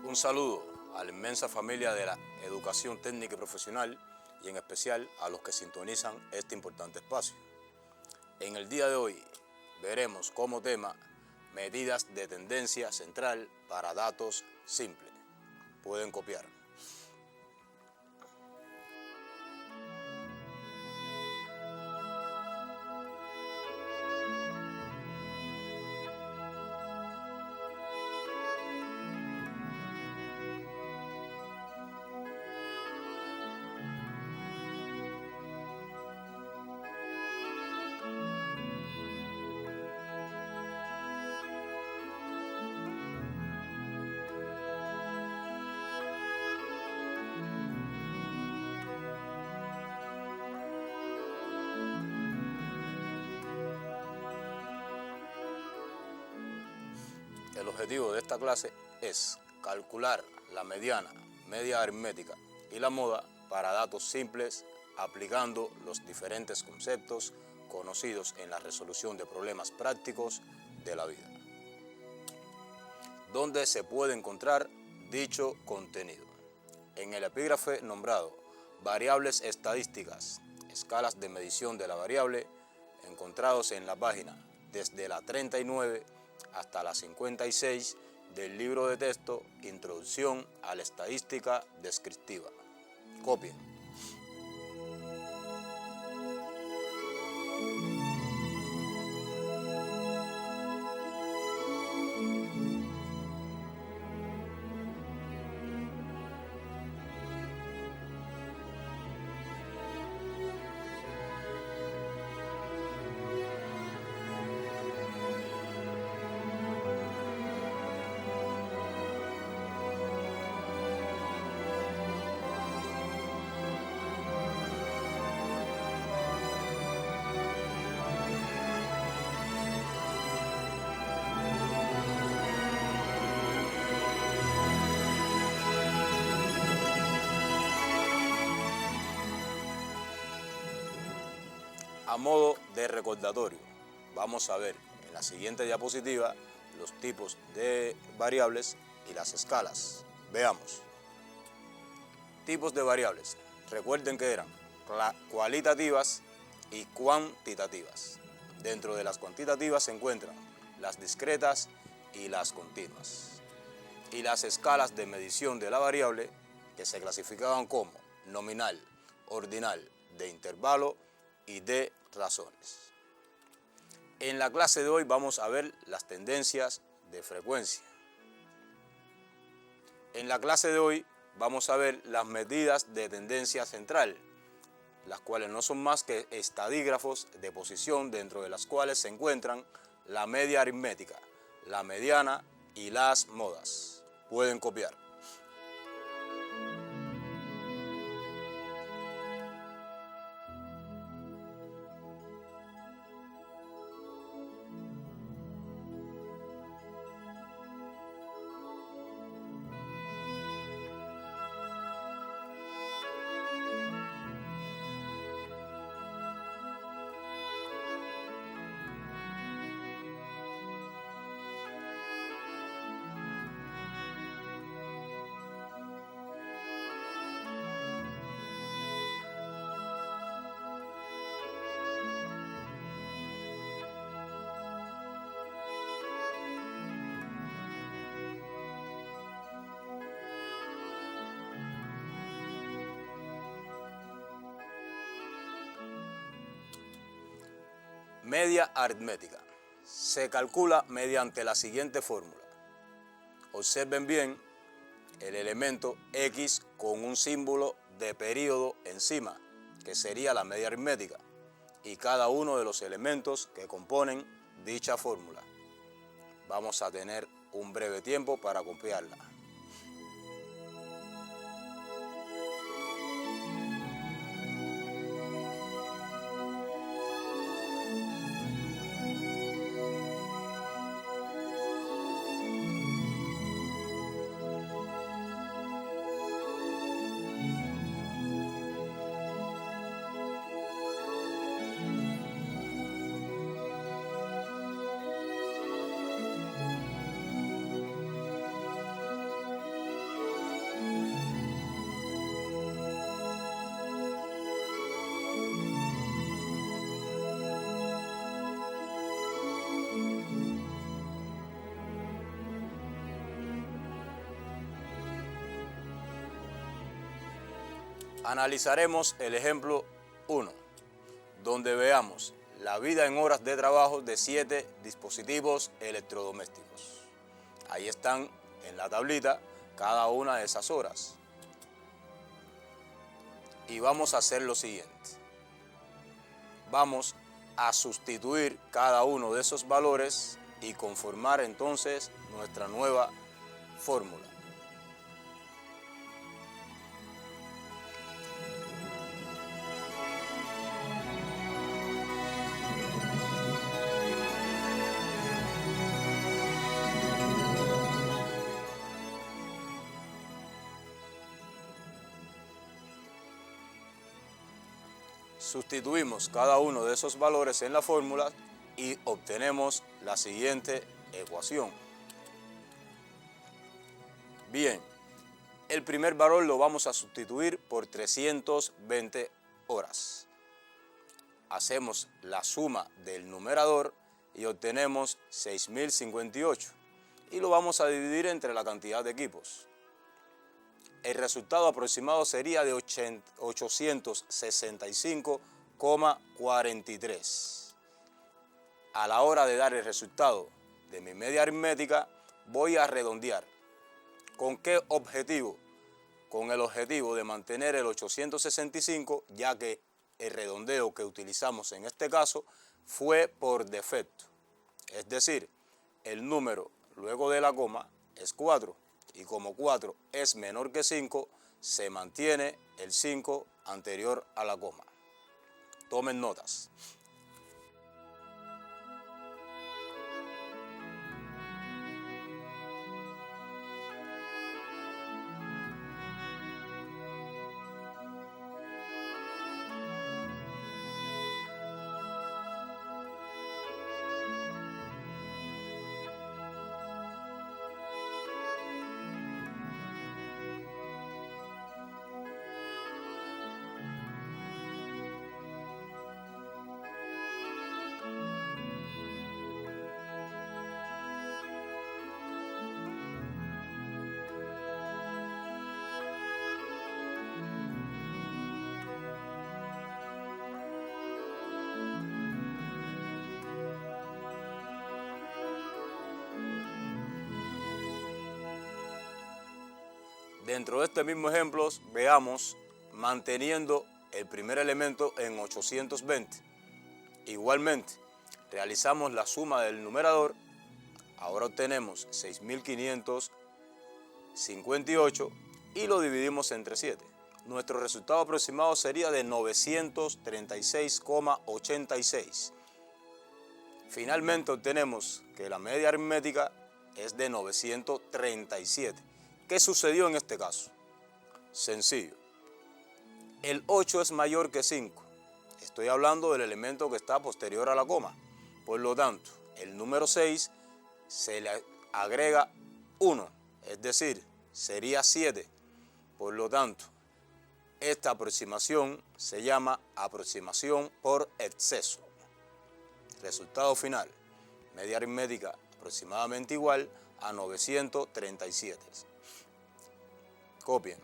Un saludo a la inmensa familia de la educación técnica y profesional y en especial a los que sintonizan este importante espacio. En el día de hoy veremos como tema medidas de tendencia central para datos simples. Pueden copiar. El objetivo de esta clase es calcular la mediana, media aritmética y la moda para datos simples aplicando los diferentes conceptos conocidos en la resolución de problemas prácticos de la vida. ¿Dónde se puede encontrar dicho contenido? En el epígrafe nombrado Variables estadísticas, escalas de medición de la variable, encontrados en la página desde la 39 hasta la 56 del libro de texto Introducción a la estadística descriptiva. Copien. A modo de recordatorio, vamos a ver en la siguiente diapositiva los tipos de variables y las escalas. Veamos. Tipos de variables. Recuerden que eran cualitativas y cuantitativas. Dentro de las cuantitativas se encuentran las discretas y las continuas. Y las escalas de medición de la variable, que se clasificaban como nominal, ordinal, de intervalo y de razones. En la clase de hoy vamos a ver las tendencias de frecuencia. En la clase de hoy vamos a ver las medidas de tendencia central, las cuales no son más que estadígrafos de posición dentro de las cuales se encuentran la media aritmética, la mediana y las modas. Pueden copiar. Media aritmética. Se calcula mediante la siguiente fórmula. Observen bien el elemento X con un símbolo de período encima, que sería la media aritmética, y cada uno de los elementos que componen dicha fórmula. Vamos a tener un breve tiempo para copiarla. Analizaremos el ejemplo 1, donde veamos la vida en horas de trabajo de 7 dispositivos electrodomésticos. Ahí están en la tablita cada una de esas horas. Y vamos a hacer lo siguiente. Vamos a sustituir cada uno de esos valores y conformar entonces nuestra nueva fórmula. Sustituimos cada uno de esos valores en la fórmula y obtenemos la siguiente ecuación. Bien, el primer valor lo vamos a sustituir por 320 horas. Hacemos la suma del numerador y obtenemos 6.058 y lo vamos a dividir entre la cantidad de equipos. El resultado aproximado sería de 865,43. A la hora de dar el resultado de mi media aritmética, voy a redondear. ¿Con qué objetivo? Con el objetivo de mantener el 865, ya que el redondeo que utilizamos en este caso fue por defecto. Es decir, el número luego de la coma es 4. Y como 4 es menor que 5, se mantiene el 5 anterior a la coma. Tomen notas. Dentro de este mismo ejemplo, veamos manteniendo el primer elemento en 820. Igualmente, realizamos la suma del numerador. Ahora obtenemos 6.558 y lo dividimos entre 7. Nuestro resultado aproximado sería de 936,86. Finalmente obtenemos que la media aritmética es de 937. ¿Qué sucedió en este caso? Sencillo. El 8 es mayor que 5. Estoy hablando del elemento que está posterior a la coma. Por lo tanto, el número 6 se le agrega 1, es decir, sería 7. Por lo tanto, esta aproximación se llama aproximación por exceso. Resultado final, media aritmética aproximadamente igual a 937. Copien.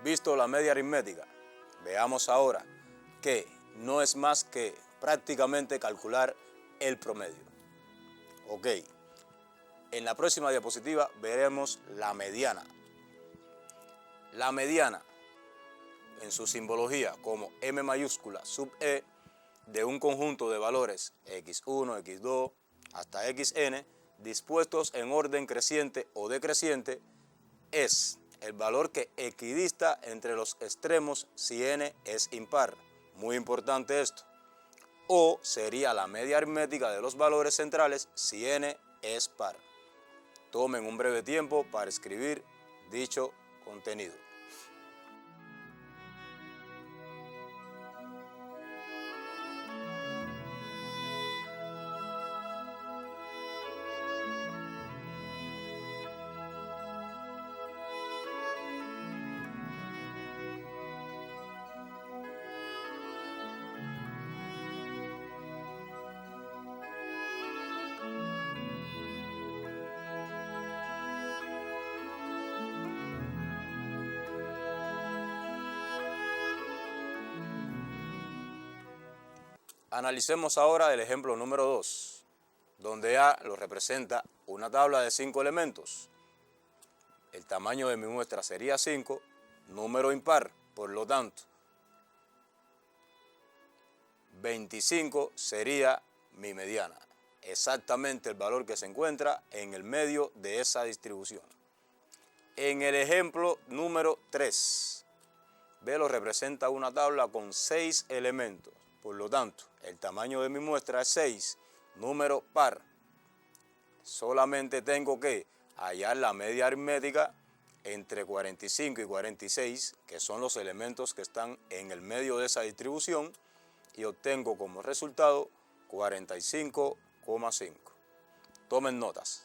Visto la media aritmética, veamos ahora que no es más que prácticamente calcular el promedio. Ok, en la próxima diapositiva veremos la mediana. La mediana en su simbología como M mayúscula sub E de un conjunto de valores x1, x2 hasta xn dispuestos en orden creciente o decreciente es el valor que equidista entre los extremos si n es impar. Muy importante esto. O sería la media aritmética de los valores centrales si n es par. Tomen un breve tiempo para escribir dicho contenido. Analicemos ahora el ejemplo número 2, donde A lo representa una tabla de 5 elementos. El tamaño de mi muestra sería 5, número impar, por lo tanto, 25 sería mi mediana, exactamente el valor que se encuentra en el medio de esa distribución. En el ejemplo número 3, B lo representa una tabla con 6 elementos. Por lo tanto, el tamaño de mi muestra es 6, número par. Solamente tengo que hallar la media aritmética entre 45 y 46, que son los elementos que están en el medio de esa distribución, y obtengo como resultado 45,5. Tomen notas.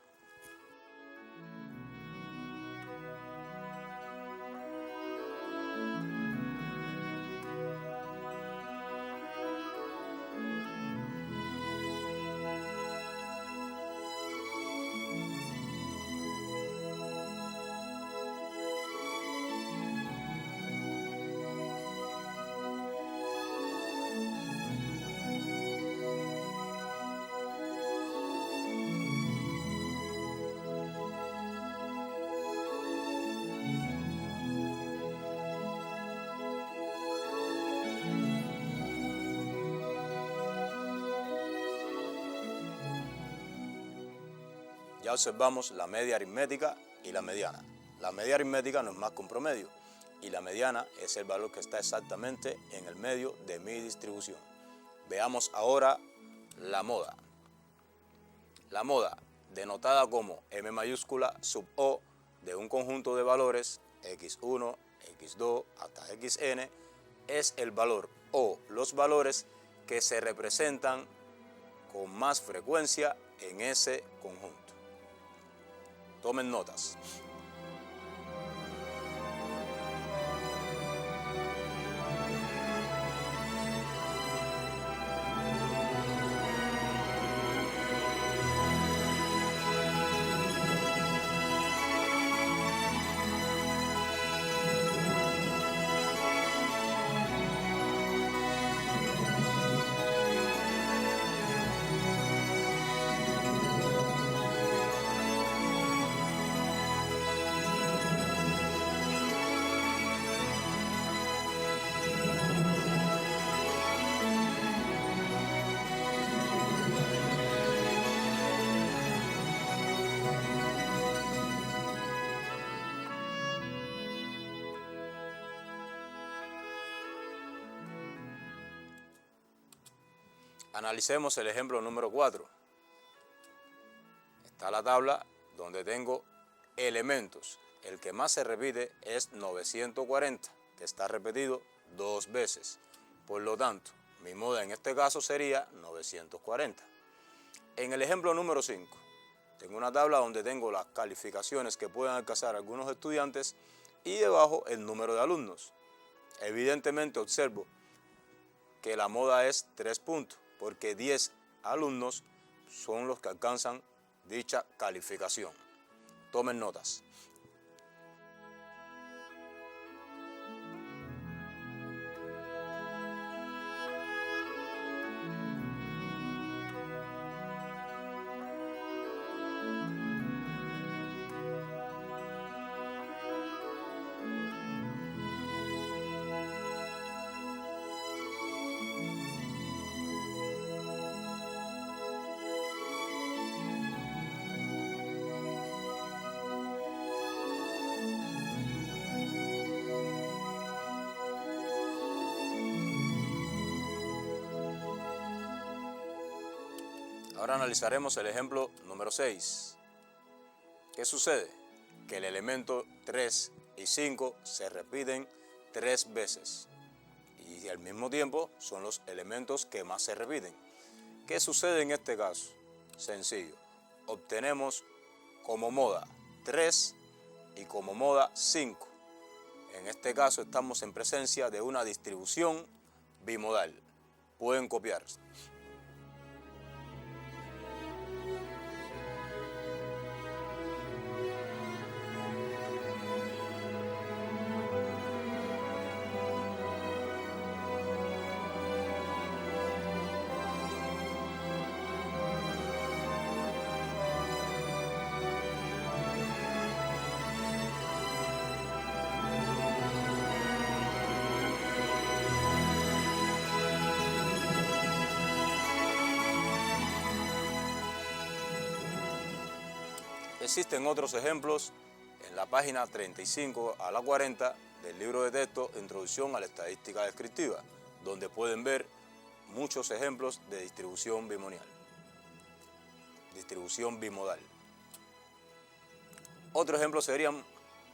Ya observamos la media aritmética y la mediana. La media aritmética no es más que un promedio y la mediana es el valor que está exactamente en el medio de mi distribución. Veamos ahora la moda. La moda, denotada como M mayúscula sub O de un conjunto de valores x1, x2 hasta xn, es el valor o los valores que se representan con más frecuencia en ese conjunto. Tomen notas. Analicemos el ejemplo número 4. Está la tabla donde tengo elementos. El que más se repite es 940, que está repetido 2 veces. Por lo tanto, mi moda en este caso sería 940. En el ejemplo número 5, tengo una tabla donde tengo las calificaciones que pueden alcanzar algunos estudiantes y debajo el número de alumnos. Evidentemente observo que la moda es 3 puntos, porque 10 alumnos son los que alcanzan dicha calificación. Tomen notas. Ahora analizaremos el ejemplo número 6. ¿Qué sucede? Que el elemento 3 y 5 se repiten 3 veces y al mismo tiempo son los elementos que más se repiten. ¿Qué sucede en este caso? Sencillo. Obtenemos como moda 3 y como moda 5. En este caso estamos en presencia de una distribución bimodal. Pueden copiar. Existen otros ejemplos en la página 35 a la 40 del libro de texto Introducción a la Estadística Descriptiva, donde pueden ver muchos ejemplos de distribución bimodal. Otro ejemplo serían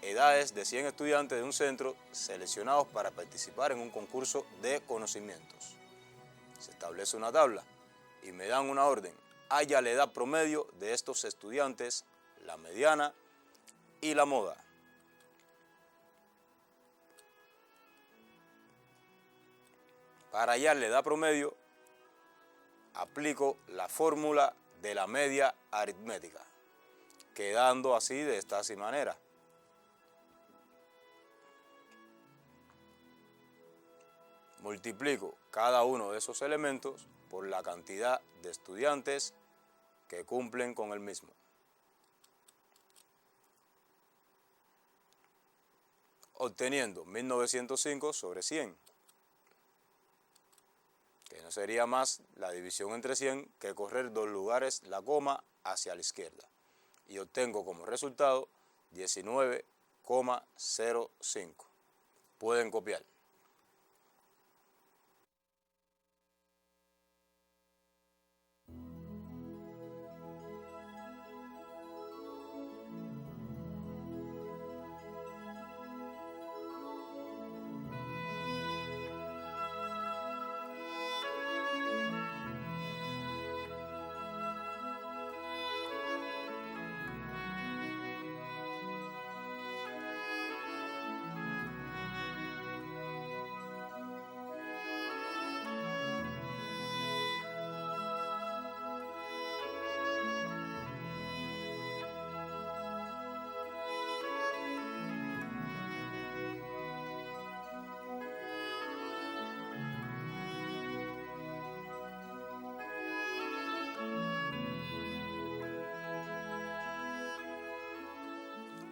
edades de 100 estudiantes de un centro seleccionados para participar en un concurso de conocimientos. Se establece una tabla y me dan una orden. Halla la edad promedio de estos estudiantes, la mediana y la moda. Para hallar la edad promedio, aplico la fórmula de la media aritmética, quedando así de esta manera. Multiplico cada uno de esos elementos por la cantidad de estudiantes que cumplen con el mismo. Obteniendo 1905 sobre 100, que no sería más la división entre 100 que correr 2 lugares la coma hacia la izquierda. Y obtengo como resultado 19,05. Pueden copiar.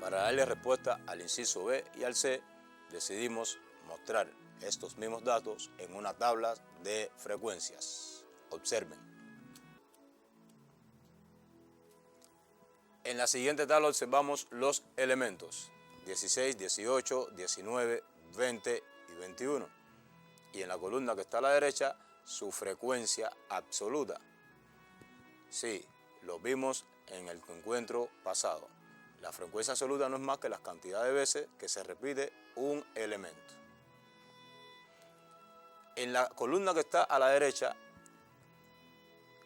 Para darle respuesta al inciso B y al C, decidimos mostrar estos mismos datos en una tabla de frecuencias. Observen. En la siguiente tabla observamos los elementos 16, 18, 19, 20 y 21. Y en la columna que está a la derecha, su frecuencia absoluta. Sí, lo vimos en el encuentro pasado. La frecuencia absoluta no es más que la cantidad de veces que se repite un elemento. En la columna que está a la derecha,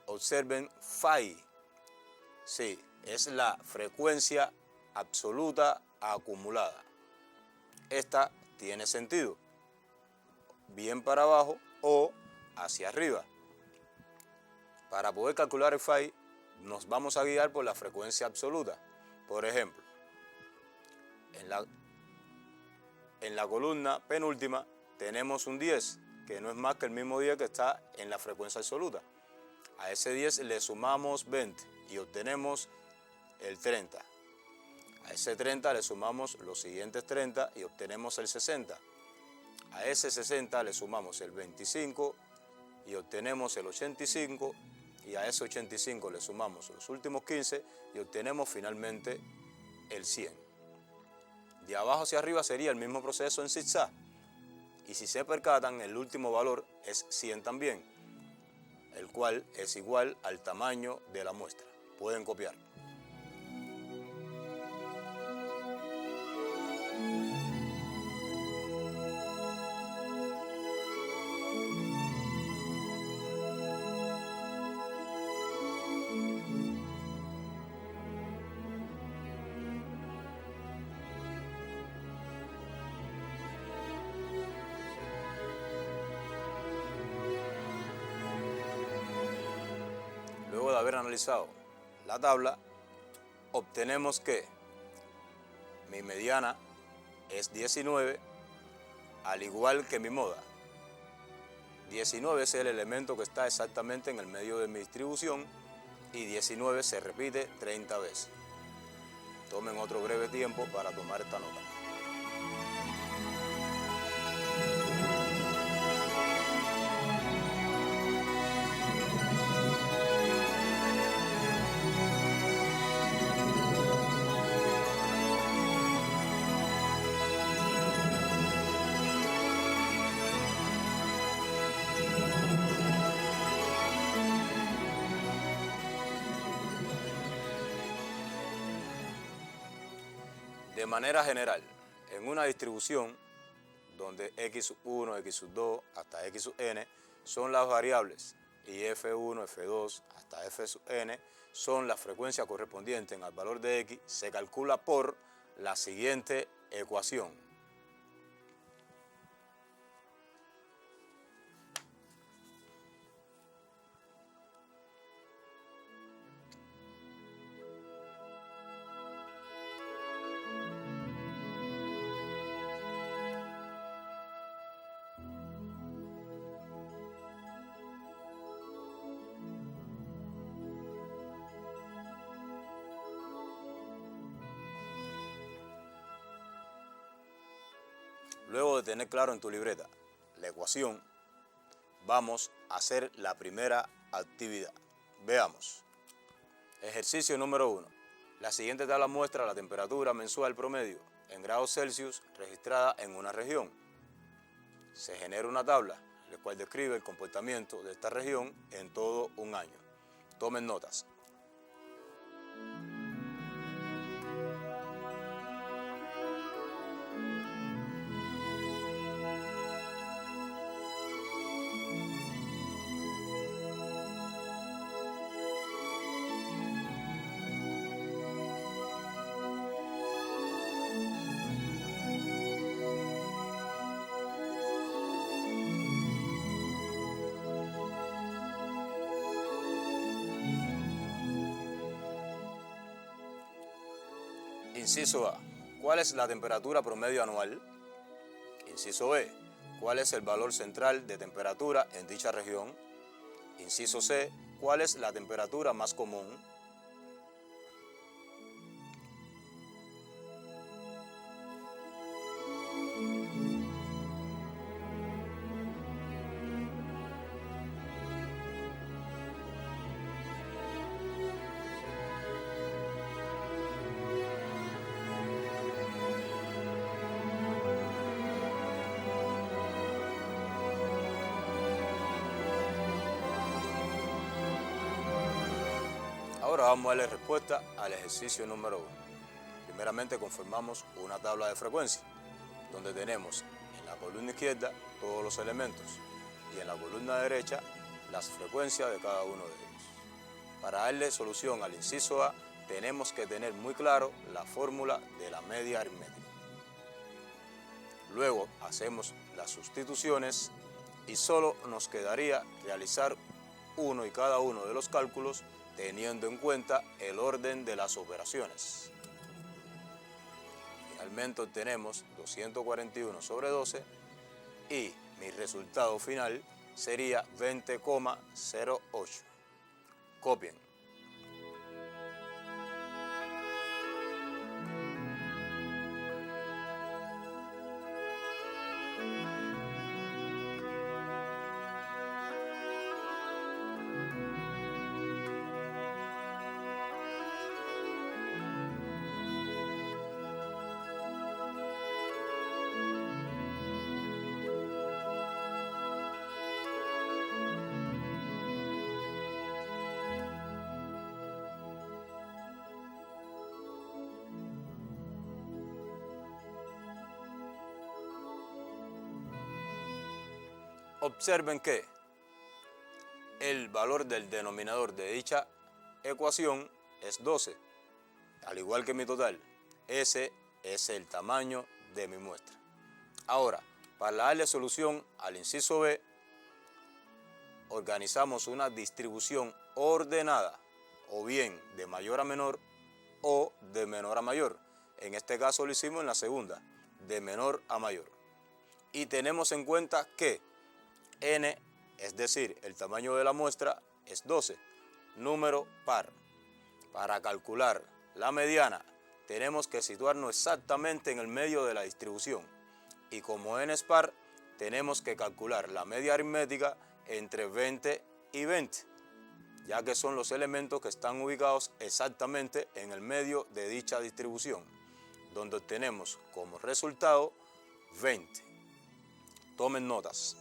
observen phi. Sí, es la frecuencia absoluta acumulada. Esta tiene sentido, bien para abajo o hacia arriba. Para poder calcular el phi, nos vamos a guiar por la frecuencia absoluta. Por ejemplo, en la columna penúltima tenemos un 10, que no es más que el mismo 10 que está en la frecuencia absoluta. A ese 10 le sumamos 20 y obtenemos el 30. A ese 30 le sumamos los siguientes 30 y obtenemos el 60. A ese 60 le sumamos el 25 y obtenemos el 85. Y a ese 85 le sumamos los últimos 15 y obtenemos finalmente el 100. De abajo hacia arriba sería el mismo proceso en zigzag. Y si se percatan, el último valor es 100 también. el cual es igual al tamaño de la muestra. Pueden copiar. Luego de haber analizado la tabla, obtenemos que mi mediana es 19, al igual que mi moda. 19 es el elemento que está exactamente en el medio de mi distribución y 19 se repite 30 veces. Tomen otro breve tiempo para tomar esta nota. De manera general, en una distribución donde x1, x2 hasta x sub n son las variables y f1, f2 hasta f sub n son las frecuencias correspondientes al valor de x, se calcula por la siguiente ecuación. Luego de tener claro en tu libreta la ecuación, vamos a hacer la primera actividad. Veamos. Ejercicio número 1. La siguiente tabla muestra la temperatura mensual promedio en grados Celsius registrada en una región. Se genera una tabla, la cual describe el comportamiento de esta región en todo un año. Tomen notas. Inciso A. ¿Cuál es la temperatura promedio anual? Inciso B. ¿Cuál es el valor central de temperatura en dicha región? Inciso C. ¿Cuál es la temperatura más común? Ahora vamos a darle respuesta al ejercicio número 1. Primeramente conformamos una tabla de frecuencia, donde tenemos en la columna izquierda todos los elementos y en la columna derecha las frecuencias de cada uno de ellos. Para darle solución al inciso A, tenemos que tener muy claro la fórmula de la media aritmética. Luego hacemos las sustituciones y solo nos quedaría realizar uno y cada uno de los cálculos teniendo en cuenta el orden de las operaciones. Finalmente obtenemos 241 sobre 12 y mi resultado final sería 20,08. Copien. Observen que el valor del denominador de dicha ecuación es 12, al igual que mi total. Ese es el tamaño de mi muestra. Ahora, para darle solución al inciso B, organizamos una distribución ordenada, o bien de mayor a menor o de menor a mayor. En este caso lo hicimos en la segunda, de menor a mayor. Y tenemos en cuenta que n, es decir, el tamaño de la muestra, es 12, número par. Para calcular la mediana, tenemos que situarnos exactamente en el medio de la distribución. Y como n es par, tenemos que calcular la media aritmética entre 20 y 20, ya que son los elementos que están ubicados exactamente en el medio de dicha distribución, donde obtenemos como resultado 20. Tomen notas.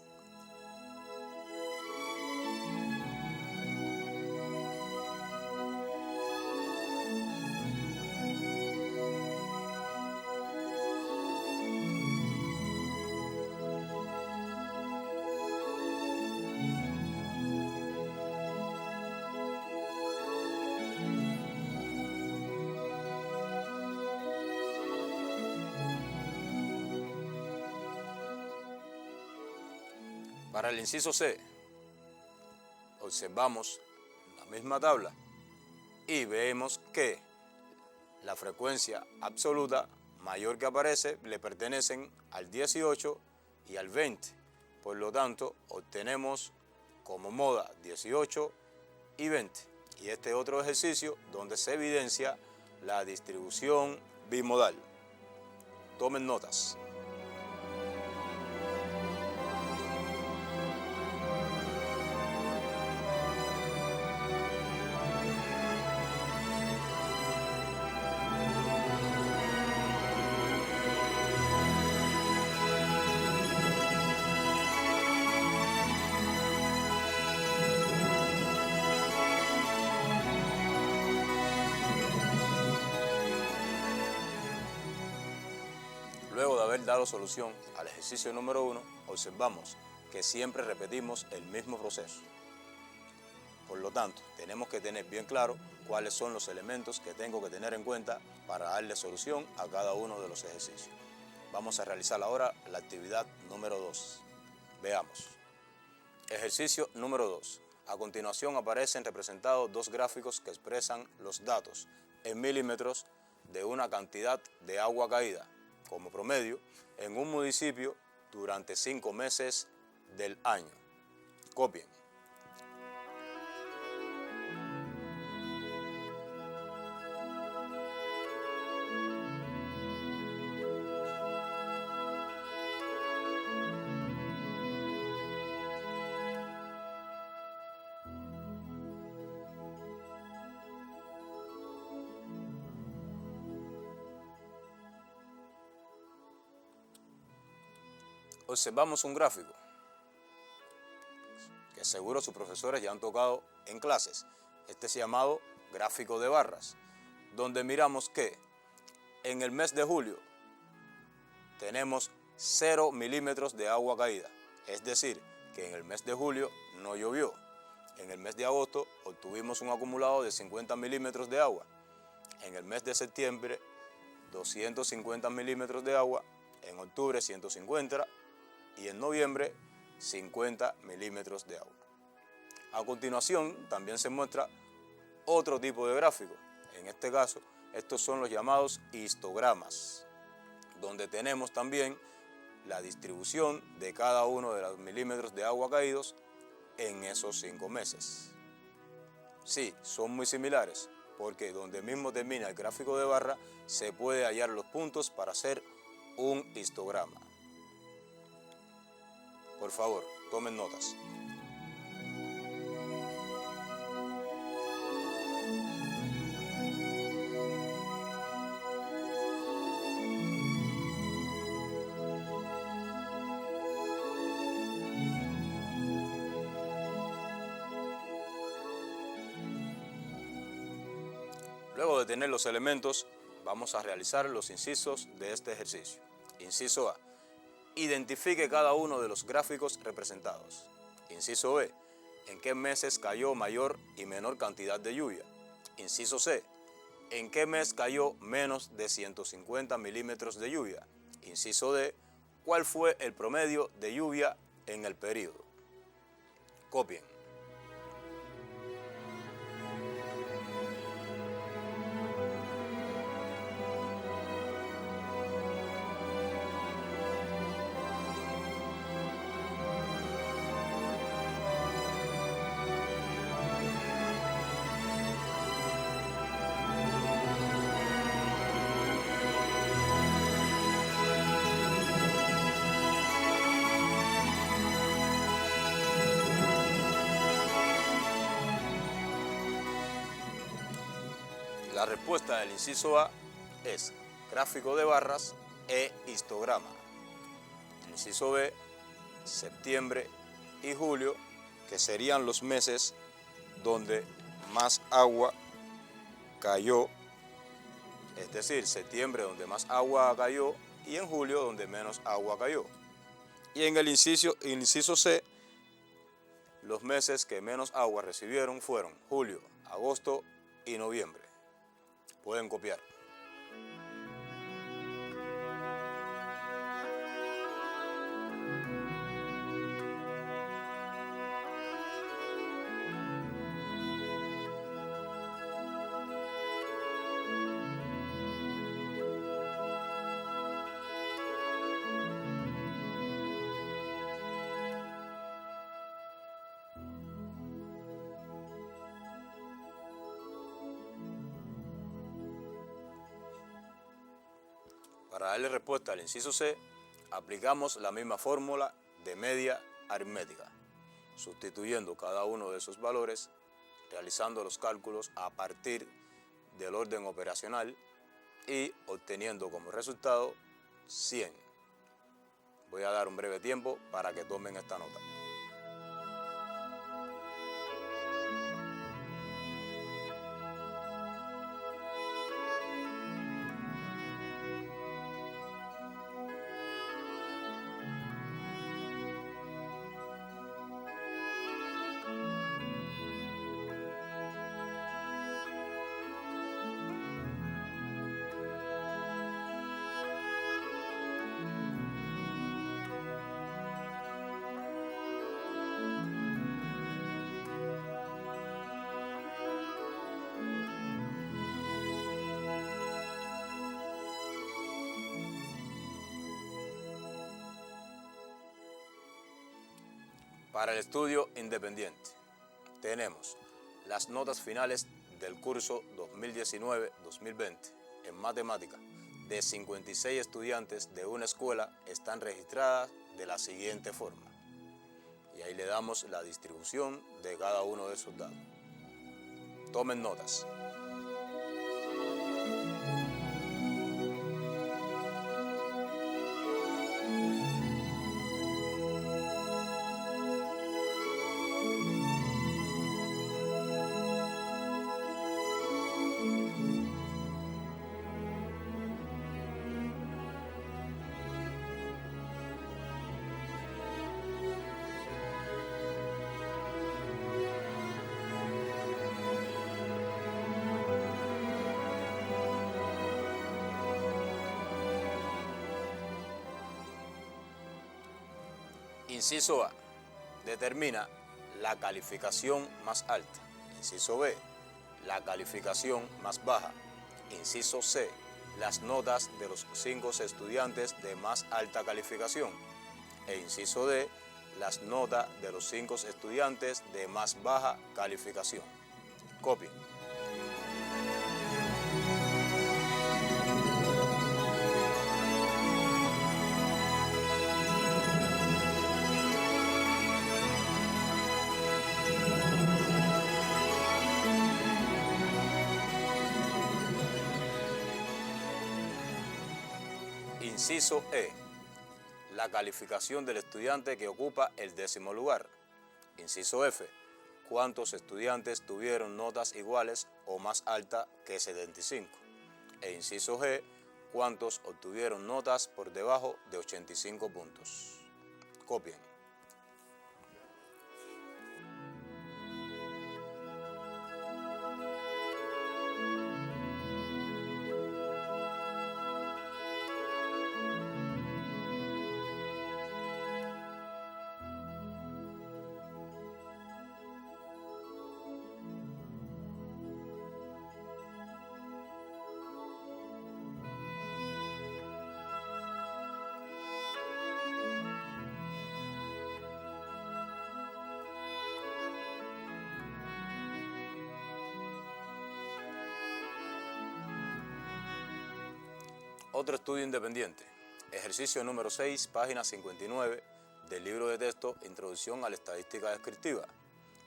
Para el inciso C, observamos la misma tabla y vemos que la frecuencia absoluta mayor que aparece le pertenecen al 18 y al 20. Por lo tanto, obtenemos como moda 18 y 20. Y este otro ejercicio donde se evidencia la distribución bimodal. Tomen notas. Luego de haber dado solución al ejercicio número 1, observamos que siempre repetimos el mismo proceso. Por lo tanto, tenemos que tener bien claro cuáles son los elementos que tengo que tener en cuenta para darle solución a cada uno de los ejercicios. Vamos a realizar ahora la actividad número 2. Veamos. Ejercicio número 2. A continuación aparecen representados dos gráficos que expresan los datos en milímetros de una cantidad de agua caída como promedio en un municipio durante 5 meses del año. Copien. Observamos un gráfico que seguro sus profesores ya han tocado en clases. Este es llamado gráfico de barras, donde miramos que en el mes de julio tenemos 0 milímetros de agua caída, es decir, que en el mes de julio no llovió. En el mes de agosto obtuvimos un acumulado de 50 milímetros de agua. En el mes de septiembre, 250 milímetros de agua. En octubre, 150 y en noviembre 50 milímetros de agua. A continuación también se muestra otro tipo de gráfico. En este caso, estos son los llamados histogramas, donde tenemos también la distribución de cada uno de los milímetros de agua caídos en esos 5 meses. Sí, son muy similares, porque donde mismo termina el gráfico de barra se puede hallar los puntos para hacer un histograma. Por favor, tomen notas. Luego de tener los elementos, vamos a realizar los incisos de este ejercicio. Inciso A. Identifique cada uno de los gráficos representados. Inciso B. ¿En qué meses cayó mayor y menor cantidad de lluvia? Inciso C. ¿En qué mes cayó menos de 150 milímetros de lluvia? Inciso D. ¿Cuál fue el promedio de lluvia en el período? Copien. La respuesta del inciso A es gráfico de barras e histograma. El inciso B, septiembre y julio, que serían los meses donde más agua cayó, es decir, septiembre donde más agua cayó y en julio donde menos agua cayó. Y en el inciso C, los meses que menos agua recibieron fueron julio, agosto y noviembre. Pueden copiar. Para darle respuesta al inciso C, aplicamos la misma fórmula de media aritmética, sustituyendo cada uno de esos valores, realizando los cálculos a partir del orden operacional y obteniendo como resultado 100. Voy a dar un breve tiempo para que tomen esta nota. Para el estudio independiente, tenemos las notas finales del curso 2019-2020 en matemática de 56 estudiantes de una escuela están registradas de la siguiente forma. Y ahí le damos la distribución de cada uno de esos datos. Tomen notas. Inciso A. Determina la calificación más alta. Inciso B. La calificación más baja. Inciso C. Las notas de los 5 estudiantes de más alta calificación. E inciso D. Las notas de los 5 estudiantes de más baja calificación. Copien. Inciso E. La calificación del estudiante que ocupa el 10º lugar. Inciso F. ¿Cuántos estudiantes tuvieron notas iguales o más altas que 75? E inciso G. cuántos obtuvieron notas por debajo de 85 puntos. Copien. Otro estudio independiente. Ejercicio número 6, página 59 del libro de texto Introducción a la Estadística Descriptiva.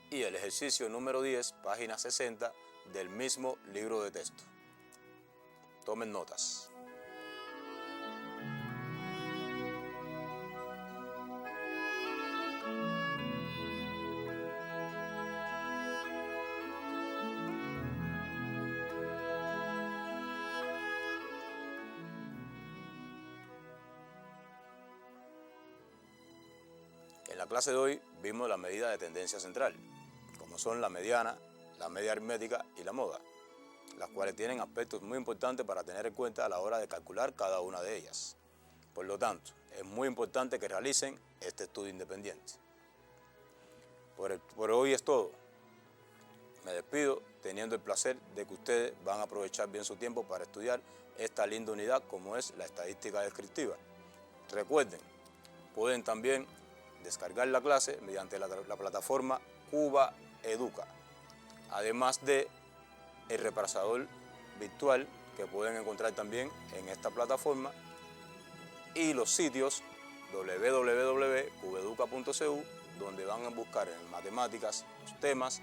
Y el ejercicio número 10, página 60 del mismo libro de texto. Tomen notas. En la clase de hoy vimos la medida de tendencia central, como son la mediana, la media aritmética y la moda, las cuales tienen aspectos muy importantes para tener en cuenta a la hora de calcular cada una de ellas. Por lo tanto, es muy importante que realicen este estudio independiente. Por hoy es todo. Me despido teniendo el placer de que ustedes van a aprovechar bien su tiempo para estudiar esta linda unidad como es la estadística descriptiva. Recuerden, pueden también descargar la clase mediante la plataforma Cuba Educa, además de el repasador virtual que pueden encontrar también en esta plataforma y los sitios www.cubeduca.cu, donde van a buscar en matemáticas los temas,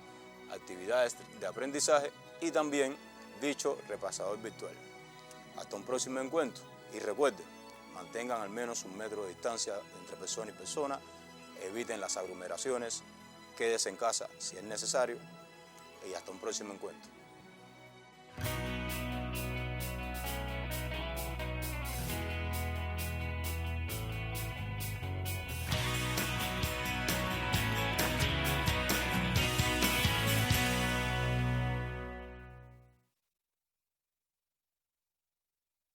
actividades de aprendizaje y también dicho repasador virtual. Hasta un próximo encuentro y recuerden, mantengan al menos 1 metro de distancia entre persona y persona, eviten las aglomeraciones, quédese en casa si es necesario y hasta un próximo encuentro.